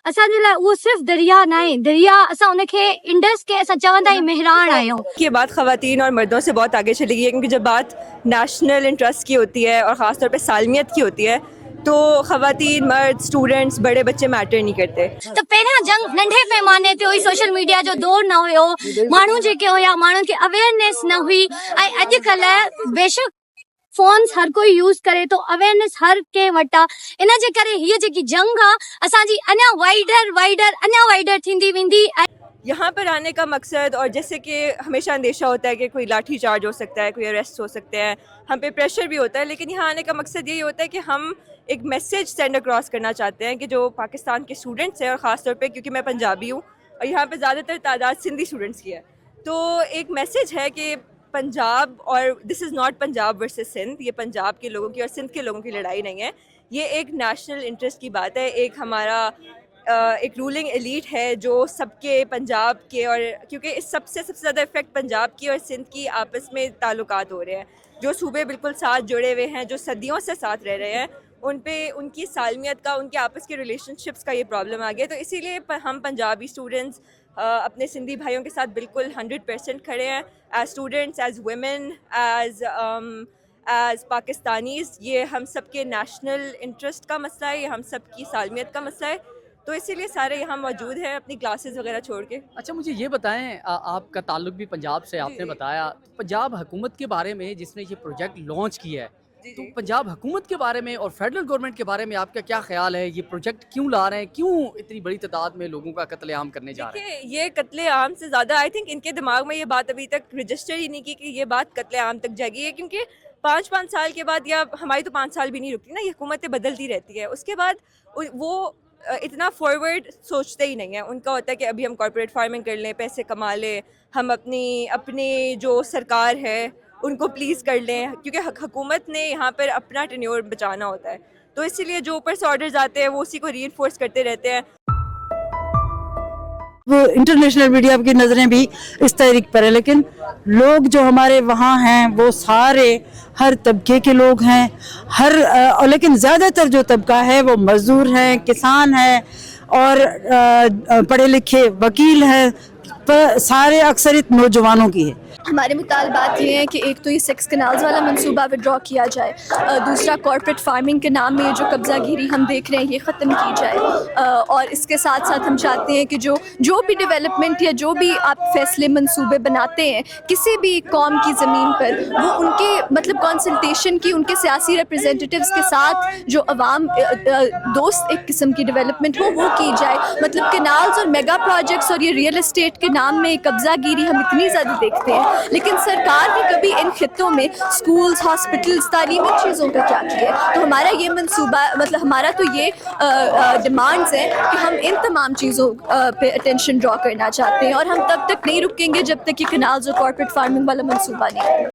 असांजे लाइ उहो सिर्फ़ु दरिया न आहे, दरिया असां उनखे इंडस के असां चवंदा आहियूं मेहरान आहियूं। ये बात ख़वातीन और मर्दों से बहुत आगे चली गई है, क्योंकि जब बात नेशनल इंटरेस्ट की होती है और ख़ास तौर पे सालमियत की होती है तो ख़वातीन, मर्द, स्टूडेंट्स, बड़े बच्चे मैटर नहीं करते। त पहिरियां जंग नंढे पैमाने ते हुई, सोशल मीडिया जो दौर न हुयो, माण्हू जेके हुया माण्हुनि खे अवेयरनेस न हुई। ऐं अॼुकल्ह बेशक फोन्स हर कोई यूज़ करे तो, अवेयरनेस हर कंहिं वटि आहे। इन जे करे हीअ जेकी जंग आहे असांजी अञा वाइडर थींदी वेंदी। यहाँ पर आने का मकसद, और जैसे कि हमेशा अंदेशा होता है कि कोई लाठी चार्ज हो सकता है, कोई अरेस्ट हो सकते हैं, हम पे प्रेशर भी होता है, लेकिन यहाँ आने का मकसद यही होता है कि हम एक मैसेज सेंड अक्रॉस करना चाहते हैं कि जो पाकिस्तान के स्टूडेंट्स हैं, और ख़ास तौर पे क्योंकि मैं पंजाबी हूँ और यहाँ पे ज़्यादातर तादाद सिंधी स्टूडेंट्स की है, तो एक मैसेज है कि पंजाब, और this is not Punjab versus Sindh, ये पंजाब के लोगों की और सिंध के लोगों की लड़ाई नहीं है, ये एक नेशनल इंटरेस्ट की बात है। एक हमारा एक रूलिंग एलीट है जो सबके पंजाब के, और क्योंकि इस सबसे ज़्यादा इफेक्ट पंजाब की और सिंध की आपस में ताल्लुकात हो रहे हैं, जो सूबे बिल्कुल साथ जुड़े हुए हैं, जो सदियों से साथ रह रहे हैं, उन पे उनकी सालमियत का, उनके आपस के रिलेशनशिप्स का ये प्रॉब्लम आ गया। तो इसीलिए हम पंजाबी स्टूडेंट्स अपने सिंधी भाइयों के साथ बिल्कुल 100% खड़े हैं, as students, as women, as Pakistanis. ये हम सब के नेशनल इंटरेस्ट का मसला है, ये हम सब की सालमियत का मसला है, तो इसीलिए सारे यहाँ मौजूद हैं अपनी क्लासेस वगैरह छोड़ के। अच्छा, मुझे ये बताएं, आपका ताल्लुक भी पंजाब से, आपने बताया पंजाब हुकूमत के बारे में जिसने ये प्रोजेक्ट लॉन्च किया है, तो पंजाब हुकूमत के बारे में और फेडरल गवर्नमेंट के बारे में आपका क्या ख्याल है? ये प्रोजेक्ट क्यों ला रहे हैं, क्यों इतनी बड़ी तादाद में लोगों का कत्लेआम करने जा रहे हैं? ये कत्लेआम से ज़्यादा आई थिंक इनके दिमाग में ये बात अभी तक रजिस्टर ही नहीं की कि ये बात कत्लेआम तक जाएगी है, क्योंकि 5 साल के बाद, या हमारी तो 5 साल भी नहीं रुकती ना, ये हुकूमतें बदलती रहती है, उसके बाद वो इतना फॉरवर्ड सोचते ही नहीं है। उनका होता है कि अभी हम कॉर्पोरेट फार्मिंग कर लें, पैसे कमा लें, हम अपनी जो सरकार है उनको प्लीज़ कर लें, क्योंकि हुकूमत ने यहाँ पर अपना टेन्योर बचाना होता है, तो इसीलिए जो ऊपर से ऑर्डर्स आते हैं वो उसी को रीइंफोर्स करते रहते हैं। वो इंटरनेशनल मीडिया की नज़रें भी इस तहरीक पर है, लेकिन लोग जो हमारे वहाँ हैं वो सारे हर तबके के लोग हैं, लेकिन ज़्यादातर जो तबका है वो मज़दूर हैं, किसान हैं और पढ़े लिखे वकील हैं, सारे अक्सरियत नौजवानों की है। हमारे मुतालबात ये हैं कि एक तो ये 6 कनाल्स वाला मंसूबा विड्रॉ किया जाए, दूसरा कॉर्पोरेट फार्मिंग के नाम में जो कब्ज़ागिरी हम देख रहे हैं ये ख़त्म की जाए, और इसके साथ साथ हम चाहते हैं कि जो भी डेवलपमेंट या जो भी आप फैसले मंसूबे बनाते हैं किसी भी कौम की ज़मीन पर, वो उनके मतलब कंसल्टेशन की, उनके सियासी रिप्रेजेंटेटिव्स के साथ जो अवाम दोस्त एक किस्म की डेवलपमेंट हो वो की जाए। मतलब कनाल्स और मेगा प्रोजेक्ट्स और ये रियल एस्टेट के नाम में कब्ज़ागिरी हम इतनी ज़्यादा देखते हैं, लेकिन सरकार ने कभी इन खित्तों में स्कूल्स, हॉस्पिटल्स, तालीमी चीज़ों का क्या किया? तो हमारा ये मंसूबा, मतलब हमारा तो ये डिमांड्स हैं कि हम इन तमाम चीज़ों पे अटेंशन ड्रॉ करना चाहते हैं, और हम तब तक नहीं रुकेंगे जब तक कि कनाल्स और कॉर्पोरेट फार्मिंग वाला मंसूबा नहीं है।